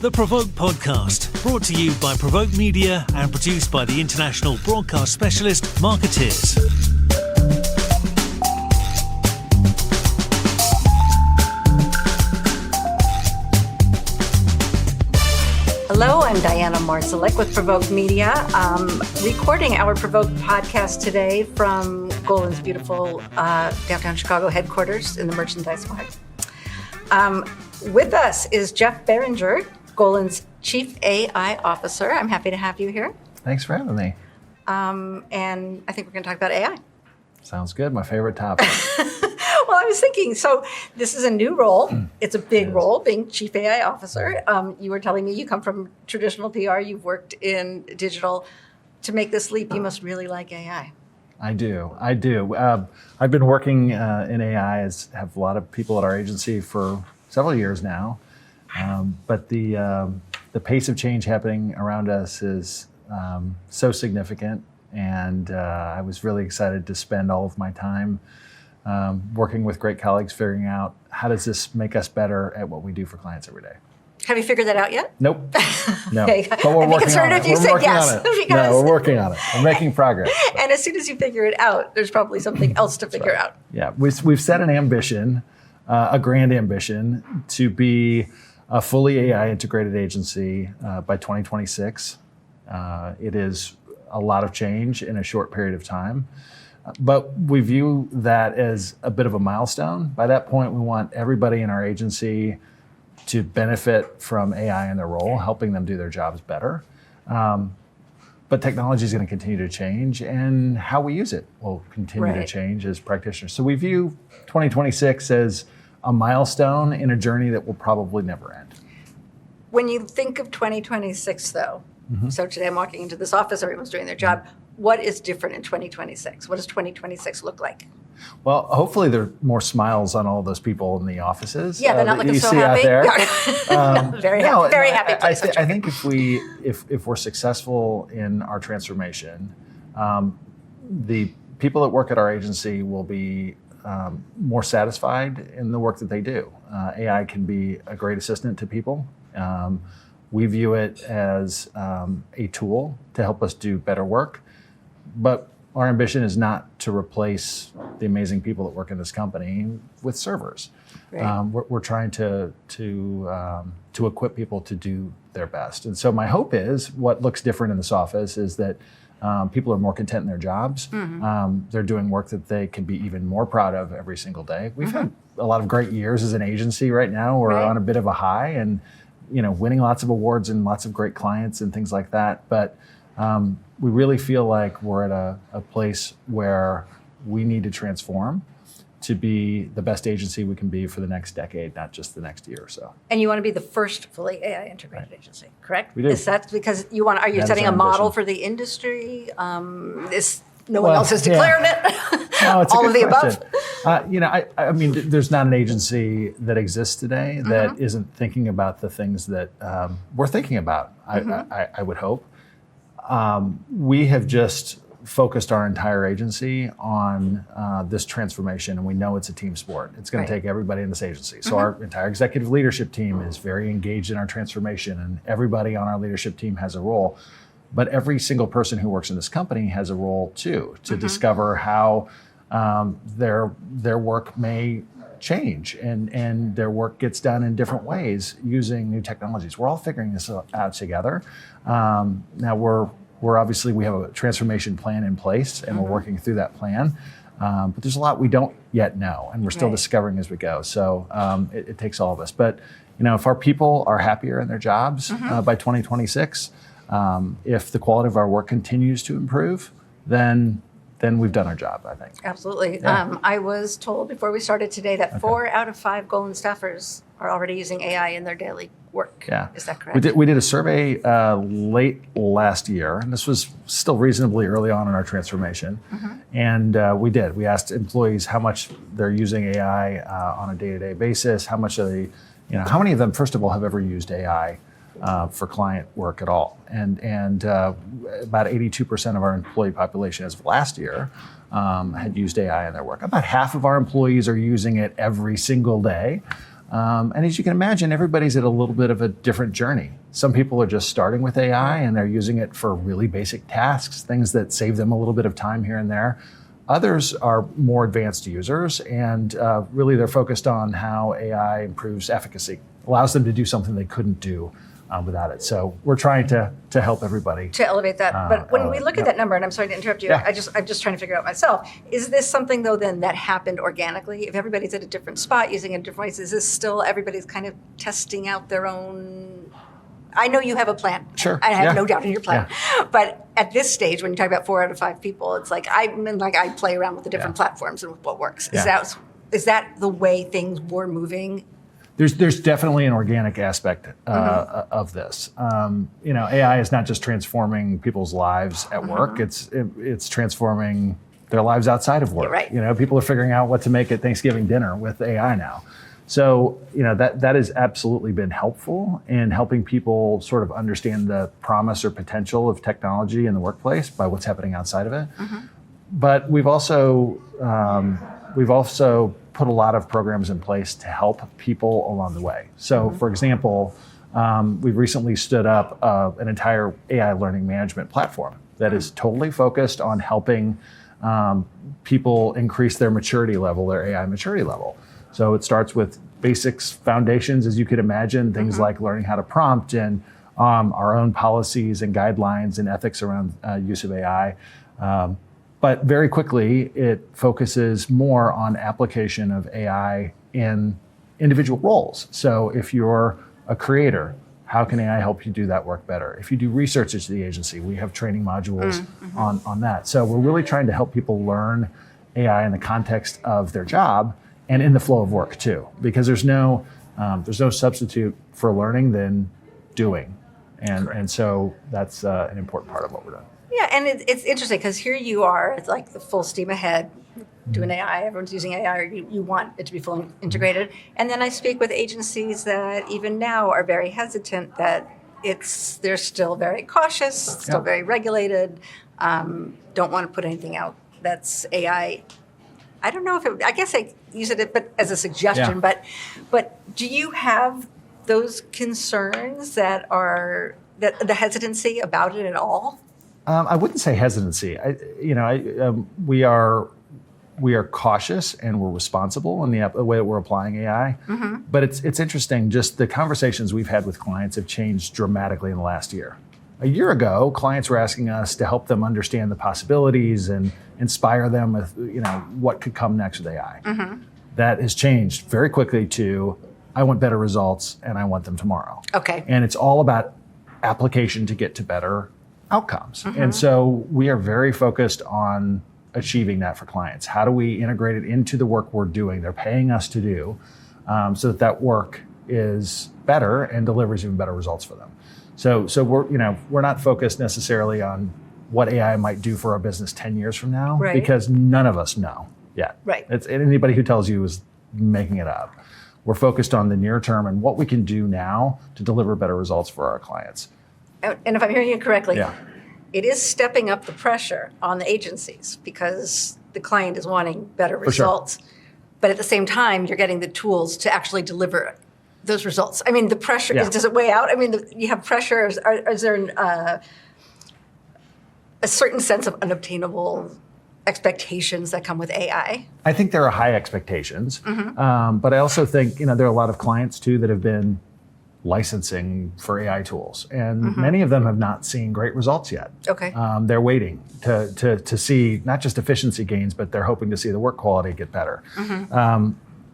The PRovoke Podcast, brought to you by PRovoke Media and produced by the international broadcast specialist Marketeers. Hello, I'm Diana Marszalek with PRovoke Media, recording our PRovoke podcast today from Golin's beautiful downtown Chicago headquarters in the Merchandise Mart. With us is Jeff Beringer, Golin's Chief AI Officer. I'm happy to have you here. Thanks for having me. And I think we're going to talk about AI. Sounds good. My favorite topic. Well, I was thinking, so this is a new role. It's a big role, being Chief AI Officer. You were telling me you come from traditional PR. You've worked in digital. To make this leap, you must really like AI. I do. I've been working in AI, as have a lot of people at our agency for several years now. But the pace of change happening around us is so significant. And I was really excited to spend all of my time working with great colleagues, figuring out how does this make us better at what we do for clients every day. Have you figured that out yet? Nope. No. Okay. But we're I'd be working concerned on if it. you We're said working yes. on it. Because No, we're working on it. We're making progress. And as soon as you figure it out, there's probably something else to figure out. Yeah, we've set an ambition, a grand ambition, to be a fully AI integrated agency by 2026. It is a lot of change in a short period of time. But we view that as a bit of a milestone. By that point, we want everybody in our agency to benefit from AI in their role, helping them do their jobs better. But technology is going to continue to change, and how we use it will continue to change as practitioners. So we view 2026 as a milestone in a journey that will probably never end. When you think of 2026, though, so today I'm walking into this office, everyone's doing their job. What is different in 2026? What does 2026 look like? Well, hopefully there are more smiles on all those people in the offices. Yeah, they're not looking so happy. happy. Very happy. I think if we're successful in our transformation, the people that work at our agency will be more satisfied in the work that they do. AI can be a great assistant to people. We view it as a tool to help us do better work, but our ambition is not to replace the amazing people that work in this company with servers. Right. We're trying to equip people to do their best. And so my hope is, what looks different in this office is that people are more content in their jobs. They're doing work that they can be even more proud of every single day. We've had a lot of great years as an agency right now. We're on a bit of a high, and winning lots of awards and lots of great clients and things like that. But we really feel like we're at a place where we need to transform to be the best agency we can be for the next decade, not just the next year or so. And you want to be the first fully AI integrated agency, correct? We do. Is that because are you setting a model for the industry? No one else has declared it? No, it's all a of good the question. above? I mean, there's not an agency that exists today that isn't thinking about the things that we're thinking about, I would hope. We have just focused our entire agency on this transformation, and we know it's a team sport. It's going to take everybody in this agency. So our entire executive leadership team is very engaged in our transformation, and everybody on our leadership team has a role. But every single person who works in this company has a role too, to discover how their work may change and their work gets done in different ways using new technologies. We're all figuring this out together. Now we're obviously, we have a transformation plan in place, and we're working through that plan. But there's a lot we don't yet know, and we're still discovering as we go. So it takes all of us. But if our people are happier in their jobs by 2026, if the quality of our work continues to improve, then we've done our job, I think. Absolutely. Yeah. I was told before we started today that 4 out of 5 Golin staffers are already using AI in their daily work. Yeah. Is that correct? We did a survey late last year, and this was still reasonably early on in our transformation. And we asked employees how much they're using AI on a day-to-day basis, how much are they, how many of them, first of all, have ever used AI for client work at all. And about 82% of our employee population as of last year had used AI in their work. About half of our employees are using it every single day. And as you can imagine, everybody's at a little bit of a different journey. Some people are just starting with AI and they're using it for really basic tasks, things that save them a little bit of time here and there. Others are more advanced users, and really they're focused on how AI improves efficacy, allows them to do something they couldn't do without it. So we're trying to help everybody. To elevate that. But when we look at that number, and I'm sorry to interrupt you, Yeah. I'm just trying to figure out myself, is this something though then that happened organically? If everybody's at a different spot using it in different ways, is this still everybody's kind of testing out their own? I know you have a plan. Sure. I have Yeah. no doubt in your plan. Yeah. But at this stage, when you talk about 4 out of 5 people, it's like I play around with the different platforms and with what works. Yeah. Is that the way things were moving? There's definitely an organic aspect of this. AI is not just transforming people's lives at work; it's transforming their lives outside of work. Yeah, right. People are figuring out what to make at Thanksgiving dinner with AI now. So that has absolutely been helpful in helping people sort of understand the promise or potential of technology in the workplace by what's happening outside of it. But we've also put a lot of programs in place to help people along the way. So, for example, we've recently stood up an entire AI learning management platform that is totally focused on helping people increase their maturity level, their AI maturity level. So it starts with basics, foundations, as you could imagine, things like learning how to prompt and our own policies and guidelines and ethics around use of AI. But very quickly, it focuses more on application of AI in individual roles. So if you're a creator, how can AI help you do that work better? If you do research at the agency, we have training modules on that. So we're really trying to help people learn AI in the context of their job and in the flow of work too, because there's no substitute for learning than doing. And so that's an important part of what we're doing. Yeah, and it's interesting because here you are, it's like the full steam ahead, doing AI, everyone's using AI, or you want it to be fully integrated. And then I speak with agencies that even now are very hesitant, that they're still very cautious, still very regulated, don't want to put anything out that's AI. I don't know I guess I use it but as a suggestion, but do you have those concerns that the hesitancy about it at all? I wouldn't say hesitancy. We are cautious and we're responsible in the way that we're applying AI. But it's interesting. Just the conversations we've had with clients have changed dramatically in the last year. A year ago, clients were asking us to help them understand the possibilities and inspire them with what could come next with AI. That has changed very quickly to I want better results and I want them tomorrow. Okay. And it's all about application to get to better outcomes. And so we are very focused on achieving that for clients. How do we integrate it into the work we're doing? They're paying us to do so that work is better and delivers even better results for them. So we're not focused necessarily on what AI might do for our business 10 years from now, because none of us know yet. Right. It's anybody who tells you is making it up. We're focused on the near term and what we can do now to deliver better results for our clients. And if I'm hearing you correctly, it is stepping up the pressure on the agencies because the client is wanting better results. Sure. But at the same time, you're getting the tools to actually deliver those results. I mean, the pressure, does it weigh out? I mean, you have pressure. Is there a certain sense of unobtainable expectations that come with AI? I think there are high expectations. But I also think, there are a lot of clients too that have been licensing for AI tools. And many of them have not seen great results yet. Okay. They're waiting to see not just efficiency gains, but they're hoping to see the work quality get better.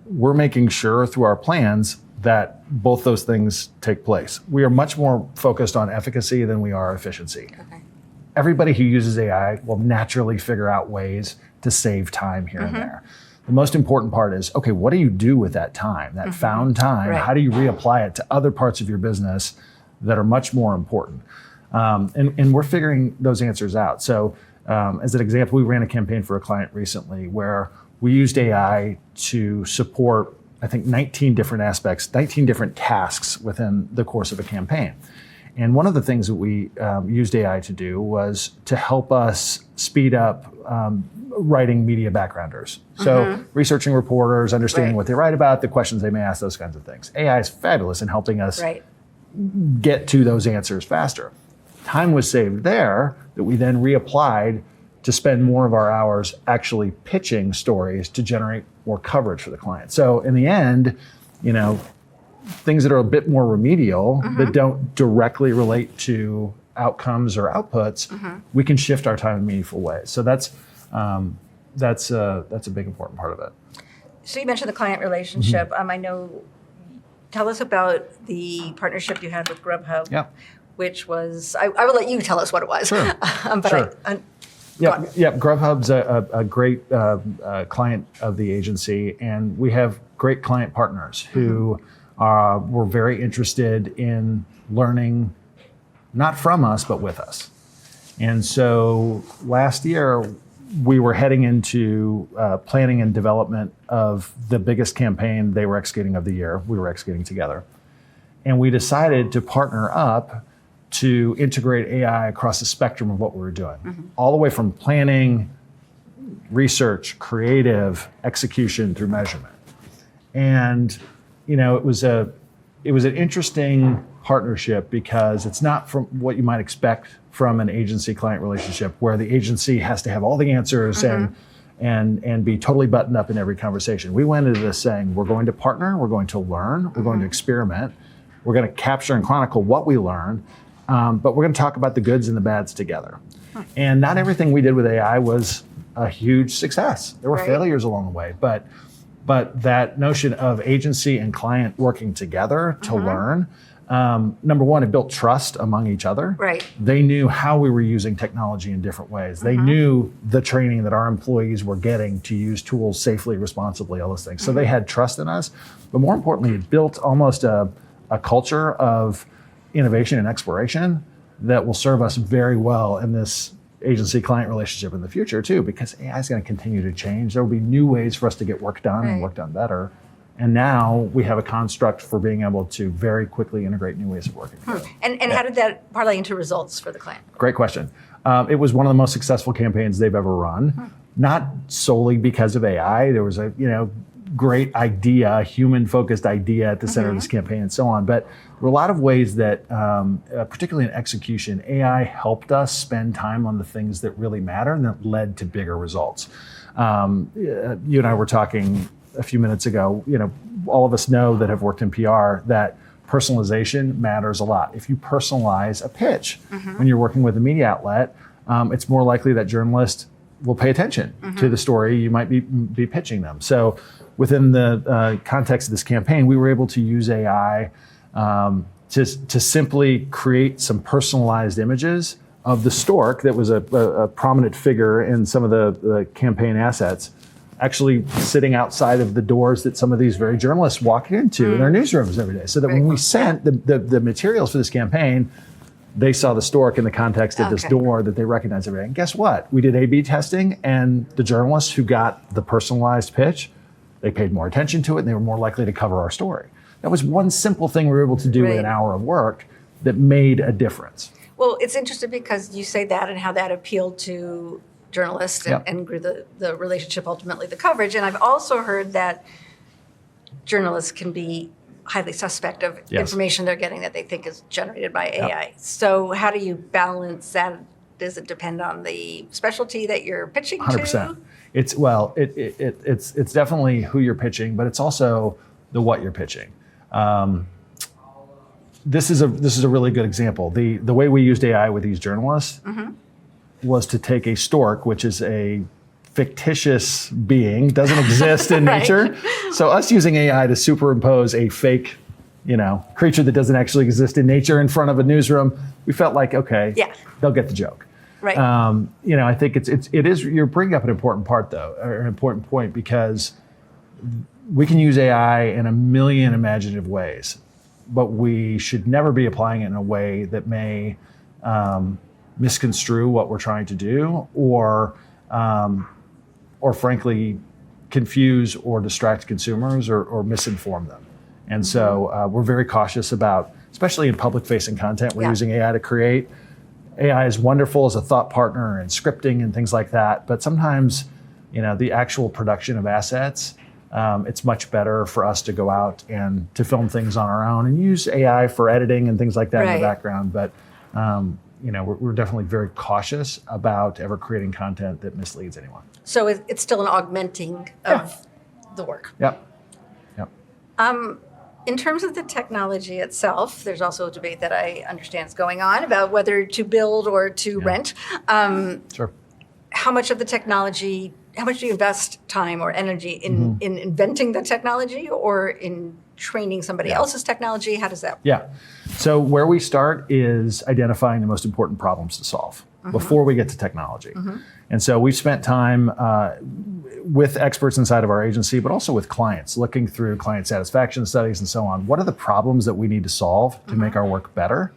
We're making sure through our plans that both those things take place. We are much more focused on efficacy than we are efficiency. Okay. Everybody who uses AI will naturally figure out ways to save time here and there. The most important part is, okay, what do you do with that time, that found time? Right. How do you reapply it to other parts of your business that are much more important? And we're figuring those answers out. So as an example, we ran a campaign for a client recently where we used AI to support, I think, 19 different aspects, 19 different tasks within the course of a campaign. And one of the things that we used AI to do was to help us speed up writing media backgrounders. So researching reporters, understanding what they write about, the questions they may ask, those kinds of things. AI is fabulous in helping us get to those answers faster. Time was saved there that we then reapplied to spend more of our hours actually pitching stories to generate more coverage for the client. So in the end, things that are a bit more remedial that don't directly relate to outcomes or outputs, we can shift our time in meaningful ways. So that's a big important part of it. So you mentioned the client relationship. I know. Tell us about the partnership you had with Grubhub, which was. I will let you tell us what it was. Sure. Grubhub's a great client of the agency, and we have great client partners who were very interested in learning, not from us, but with us. And so last year, we were heading into planning and development of the biggest campaign they were executing of the year. We were executing together. And we decided to partner up to integrate AI across the spectrum of what we were doing, all the way from planning, research, creative, execution through measurement. And it was an interesting partnership because it's not from what you might expect from an agency-client relationship, where the agency has to have all the answers and be totally buttoned up in every conversation. We went into this saying, we're going to partner, we're going to learn, we're going to experiment, we're going to capture and chronicle what we learn. But we're going to talk about the goods and the bads together. And not everything we did with AI was a huge success. There were failures along the way. But that notion of agency and client working together to learn, number one, it built trust among each other. They knew how we were using technology in different ways. They knew the training that our employees were getting to use tools safely, responsibly, all those things. So they had trust in us. But more importantly, it built almost a culture of innovation and exploration that will serve us very well in this agency-client relationship in the future too, because AI is going to continue to change. There will be new ways for us to get work done and work done better. And now we have a construct for being able to very quickly integrate new ways of working. And how did that parlay into results for the client? Great question. It was one of the most successful campaigns they've ever run, not solely because of AI. There was a great idea, human-focused idea at the center of this campaign and so on. But there were a lot of ways that, particularly in execution, AI helped us spend time on the things that really matter and that led to bigger results. You and I were talking a few minutes ago, all of us know that have worked in PR that personalization matters a lot. If you personalize a pitch when you're working with a media outlet, it's more likely that journalists will pay attention to the story you might be pitching them. So within the context of this campaign, we were able to use AI to simply create some personalized images of the stork that was a prominent figure in some of the campaign assets, actually sitting outside of the doors that some of these very journalists walk into in their newsrooms every day. So that when we sent the materials for this campaign, they saw the stork in the context of this door that they recognized every day. And guess what? We did A/B testing, and the journalists who got the personalized pitch, they paid more attention to it, and they were more likely to cover our story. That was one simple thing we were able to do in an hour of work that made a difference. Well, it's interesting because you say that and how that appealed to journalists and grew the relationship, ultimately the coverage. And I've also heard that journalists can be highly suspect of information they're getting that they think is generated by AI. So how do you balance that? Does it depend on the specialty that you're pitching 100%. It's definitely who you're pitching, but it's also the what you're pitching. This is a really good example. The way we used AI with these journalists was to take a stork, which is a fictitious being, doesn't exist in nature. So us using AI to superimpose a fake, creature that doesn't actually exist in nature in front of a newsroom, we felt like, okay, they'll get the joke. I think it is. You're bringing up an important part though, or an important point, because we can use AI in a million imaginative ways, but we should never be applying it in a way that may misconstrue what we're trying to do, or frankly, confuse or distract consumers or misinform them. And so we're very cautious about, especially in public-facing content, we're using AI to create. AI is wonderful as a thought partner and scripting and things like that, but sometimes, the actual production of assets, it's much better for us to go out and to film things on our own and use AI for editing and things like that in the background. But we're definitely very cautious about ever creating content that misleads anyone. So it's still an augmenting of the work. Yep. In terms of the technology itself, there's also a debate that I understand is going on about whether to build or to rent. Sure. How much of the technology, how much do you invest time or energy in inventing the technology or in training somebody else's technology? How does that work? Yeah. So where we start is identifying the most important problems to solve before we get to technology. And so we've spent time with experts inside of our agency, but also with clients, looking through client satisfaction studies and so on. What are the problems that we need to solve to make our work better?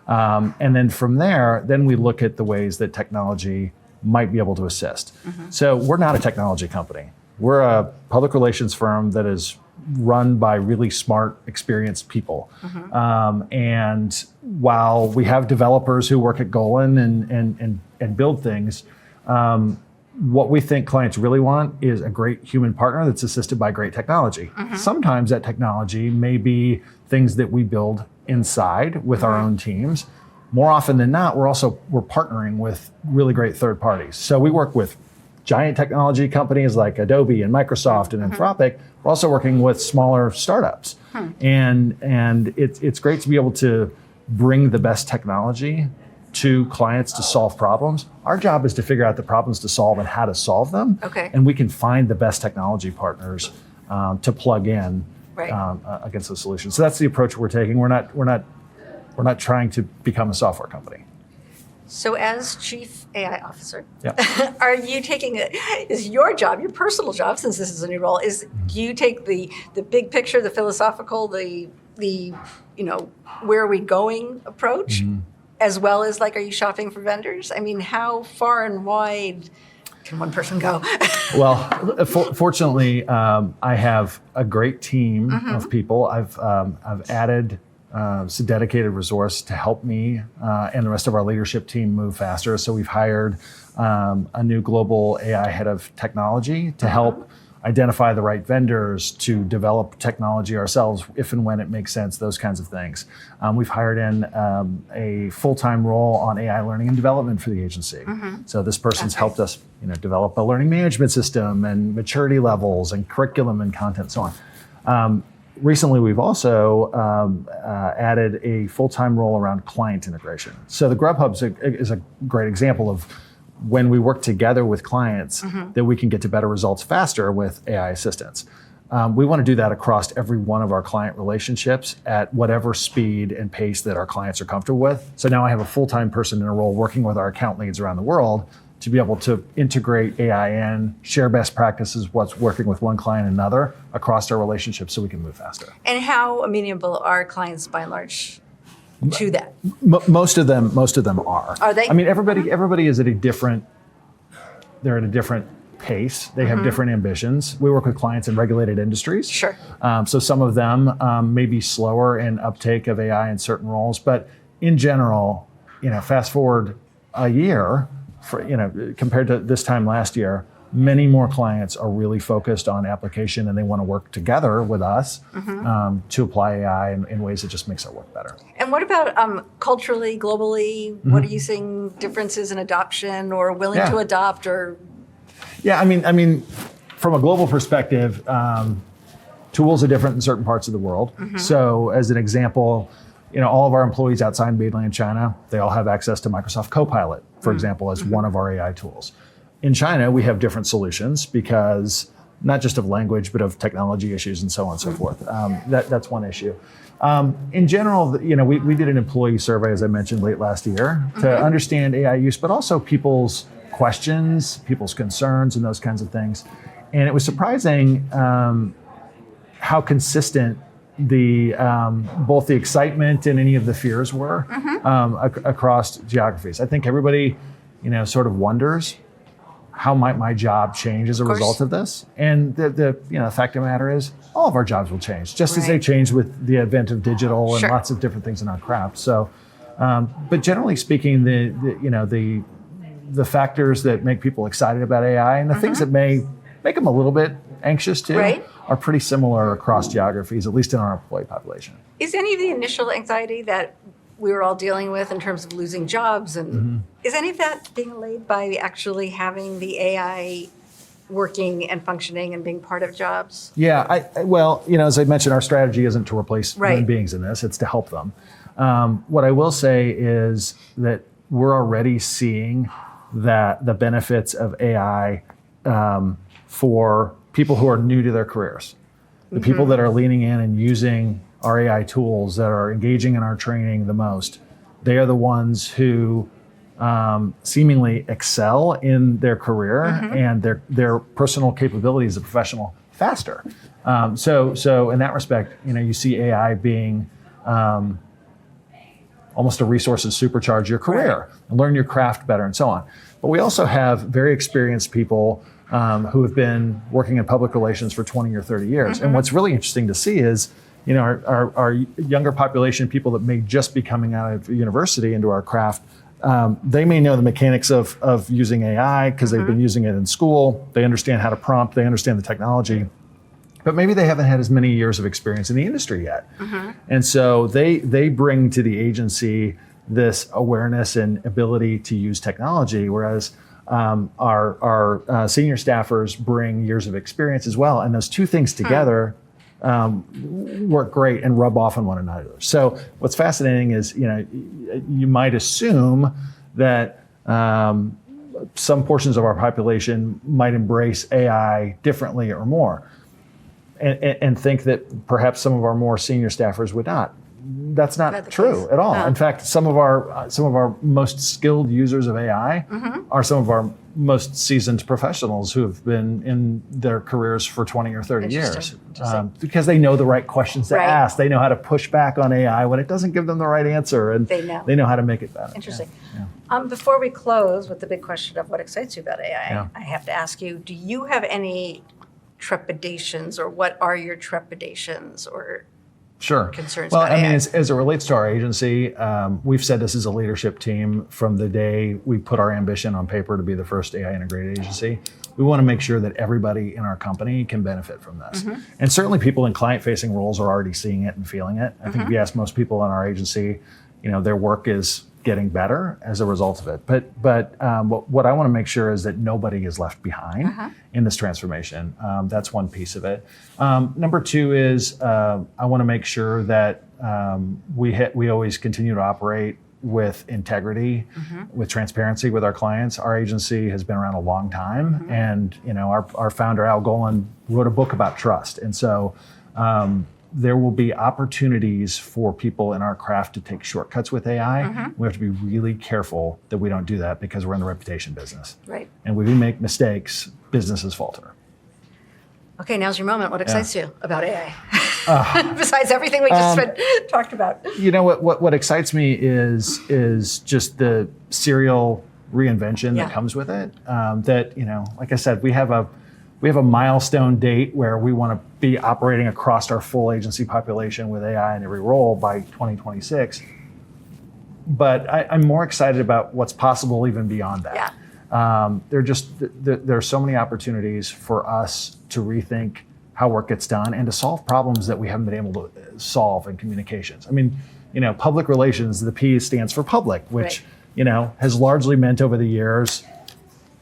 And then from there, then we look at the ways that technology might be able to assist. So we're not a technology company. We're a public relations firm that is run by really smart, experienced people. And while we have developers who work at Golin and build things, what we think clients really want is a great human partner that's assisted by great technology. Sometimes that technology may be things that we build inside with our own teams. More often than not, we're partnering with really great third parties. So we work with giant technology companies like Adobe and Microsoft and Anthropic. We're also working with smaller startups. And it's great to be able to bring the best technology to clients to solve problems. Our job is to figure out the problems to solve and how to solve them. And we can find the best technology partners to plug in against those solutions. So that's the approach we're taking. We're not trying to become a software company. So as Chief AI Officer, are you taking is your job, your personal job, since this is a new role, do you take the big picture, the philosophical, the where are we going approach, as well as are you shopping for vendors? I mean, how far and wide can one person go? Well, fortunately, I have a great team of people. I've added some dedicated resource to help me and the rest of our leadership team move faster. So we've hired a new global AI head of technology to help identify the right vendors, to develop technology ourselves if and when it makes sense, those kinds of things. We've hired in a full-time role on AI learning and development for the agency. So this person's helped us develop a learning management system and maturity levels and curriculum and content and so on. Recently, we've also added a full-time role around client integration. So the Grubhub is a great example of when we work together with clients that we can get to better results faster with AI assistance. We want to do that across every one of our client relationships at whatever speed and pace that our clients are comfortable with. So now I have a full-time person in a role working with our account leads around the world to be able to integrate AI in, share best practices, what's working with one client and another across our relationships so we can move faster. And how amenable are clients by and large to that? Most of them are. Are they? I mean, everybody is at a different pace. They have different ambitions. We work with clients in regulated industries. Sure. So some of them may be slower in uptake of AI in certain roles, but in general, fast forward a year, compared to this time last year, many more clients are really focused on application and they want to work together with us to apply AI in ways that just makes our work better. And what about culturally, globally? What are you seeing differences in adoption or willing to adopt or? Yeah, I mean, from a global perspective, tools are different in certain parts of the world. So as an example, all of our employees outside mainland China, they all have access to Microsoft Copilot, for example, as one of our AI tools. In China, we have different solutions because not just of language, but of technology issues and so on and so forth. That's one issue. In general, we did an employee survey, as I mentioned, late last year to understand AI use, but also people's questions, people's concerns, and those kinds of things. And it was surprising how consistent both the excitement and any of the fears were across geographies. I think everybody, sort of wonders, how might my job change as a result of this? And the fact of the matter is, all of our jobs will change, just as they change with the advent of digital and lots of different things in our craft. So, but generally speaking, the factors that make people excited about AI and the things that may make them a little bit anxious too are pretty similar across geographies, at least in our employee population. Is any of the initial anxiety that we were all dealing with in terms of losing jobs, and is any of that being allayed by actually having the AI working and functioning and being part of jobs? Yeah, well, as I mentioned, our strategy isn't to replace human beings in this, it's to help them. What I will say is that we're already seeing that the benefits of AI for people who are new to their careers, the people that are leaning in and using our AI tools, that are engaging in our training the most, they are the ones who seemingly excel in their career and their personal capabilities as a professional faster. So in that respect, you see AI being almost a resource to supercharge your career and learn your craft better and so on. But we also have very experienced people who have been working in public relations for 20 or 30 years. And what's really interesting to see is, our younger population, people that may just be coming out of university into our craft, they may know the mechanics of using AI because they've been using it in school. They understand how to prompt, they understand the technology, but maybe they haven't had as many years of experience in the industry yet. And so they bring to the agency this awareness and ability to use technology, whereas our senior staffers bring years of experience as well. And those two things together work great and rub off on one another. So what's fascinating is, you might assume that some portions of our population might embrace AI differently or more, and think that perhaps some of our more senior staffers would not. That's not true at all. No. In fact, some of our most skilled users of AI are some of our most seasoned professionals who have been in their careers for 20 or 30 years because they know the right questions to ask. They know how to push back on AI when it doesn't give them the right answer, and they know how to make it better. Interesting. Yeah. Before we close with the big question of what excites you about AI, I have to ask you, do you have any trepidations, or what are your trepidations or concerns about AI? As it relates to our agency, we've said this as a leadership team from the day we put our ambition on paper to be the first AI integrated agency. We want to make sure that everybody in our company can benefit from this. And certainly people in client-facing roles are already seeing it and feeling it. I think if you ask most people in our agency, their work is getting better as a result of it. But what I want to make sure is that nobody is left behind in this transformation. That's one piece of it. Number two is I want to make sure that we always continue to operate with integrity, with transparency with our clients. Our agency has been around a long time, and our founder Al Golin wrote a book about trust, and so there will be opportunities for people in our craft to take shortcuts with AI. We have to be really careful that we don't do that because we're in the reputation business. Right. And when we make mistakes, businesses falter. Okay, now's your moment. What excites you about AI? Besides everything we just talked about. What excites me is just the serial reinvention that comes with it. Like I said, we have a milestone date where we want to be operating across our full agency population with AI in every role by 2026. But I'm more excited about what's possible even beyond that. There are so many opportunities for us to rethink how work gets done and to solve problems that we haven't been able to solve in communications. Public relations, the P stands for public, which has largely meant over the years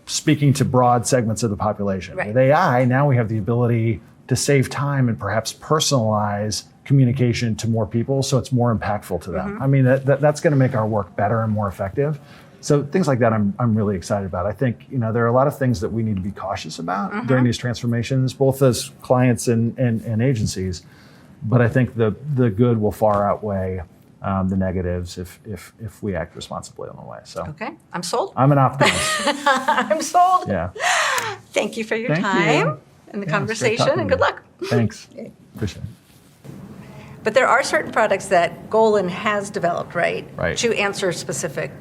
speaking to broad segments of the population. With AI, now we have the ability to save time and perhaps personalize communication to more people so it's more impactful to them. That's going to make our work better and more effective. So things like that I'm really excited about. I think there are a lot of things that we need to be cautious about during these transformations, both as clients and agencies. But I think the good will far outweigh the negatives if we act responsibly on the way. So okay, I'm sold. I'm an optimist. I'm sold. Yeah. Thank you for your time and the conversation, and good luck. Thanks. Appreciate it. But there are certain products that Golin has developed, right? Right. To answer specific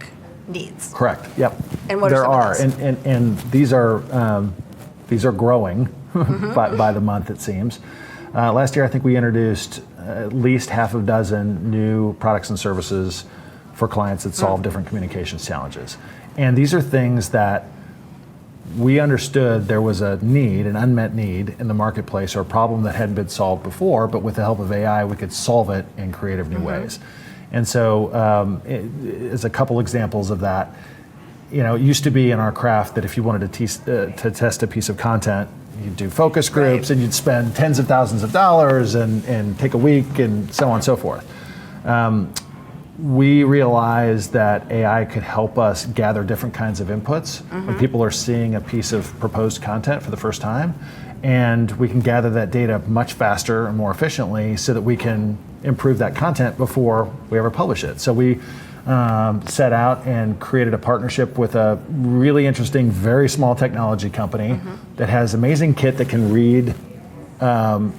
needs. Correct. Yep. And what there are some of those? And these are growing by the month, it seems. Last year, I think we introduced at least half a dozen new products and services for clients that solve different communications challenges. And these are things that we understood there was a need, an unmet need in the marketplace, or a problem that hadn't been solved before, but with the help of AI, we could solve it in creative new ways. And so as a couple examples of that, it used to be in our craft that if you wanted to test a piece of content, you'd do focus groups and you'd spend tens of thousands of dollars and take a week and so on and so forth. We realized that AI could help us gather different kinds of inputs when people are seeing a piece of proposed content for the first time. And we can gather that data much faster and more efficiently so that we can improve that content before we ever publish it. So we set out and created a partnership with a really interesting, very small technology company that has amazing kit that can read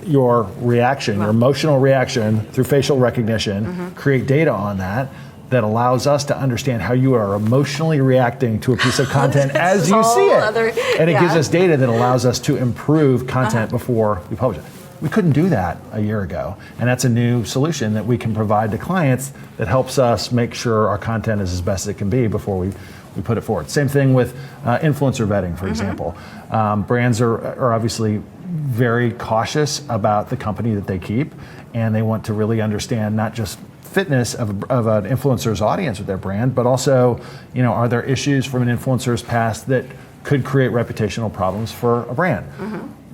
your reaction, your emotional reaction through facial recognition, create data on that allows us to understand how you are emotionally reacting to a piece of content as you see it. And it gives us data that allows us to improve content before we publish it. We couldn't do that a year ago. And that's a new solution that we can provide to clients that helps us make sure our content is as best as it can be before we put it forward. Same thing with influencer vetting, for example. Brands are obviously very cautious about the company that they keep, and they want to really understand not just fitness of an influencer's audience with their brand, but also, are there issues from an influencer's past that could create reputational problems for a brand?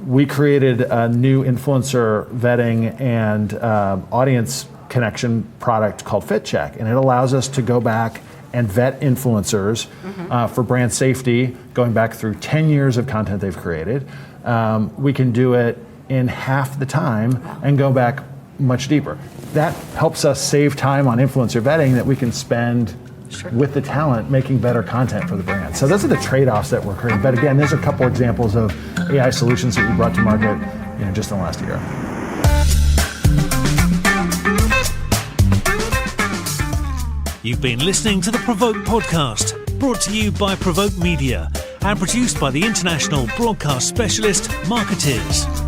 We created a new influencer vetting and audience connection product called FitCheck, and it allows us to go back and vet influencers for brand safety, going back through 10 years of content they've created. We can do it in half the time and go back much deeper. That helps us save time on influencer vetting that we can spend with the talent making better content for the brand. So those are the trade-offs that we're creating. But again, there's a couple examples of AI solutions that we brought to market just in the last year. You've been listening to the PRovoke podcast, brought to you by PRovoke Media and produced by the international broadcast specialist Marketeers.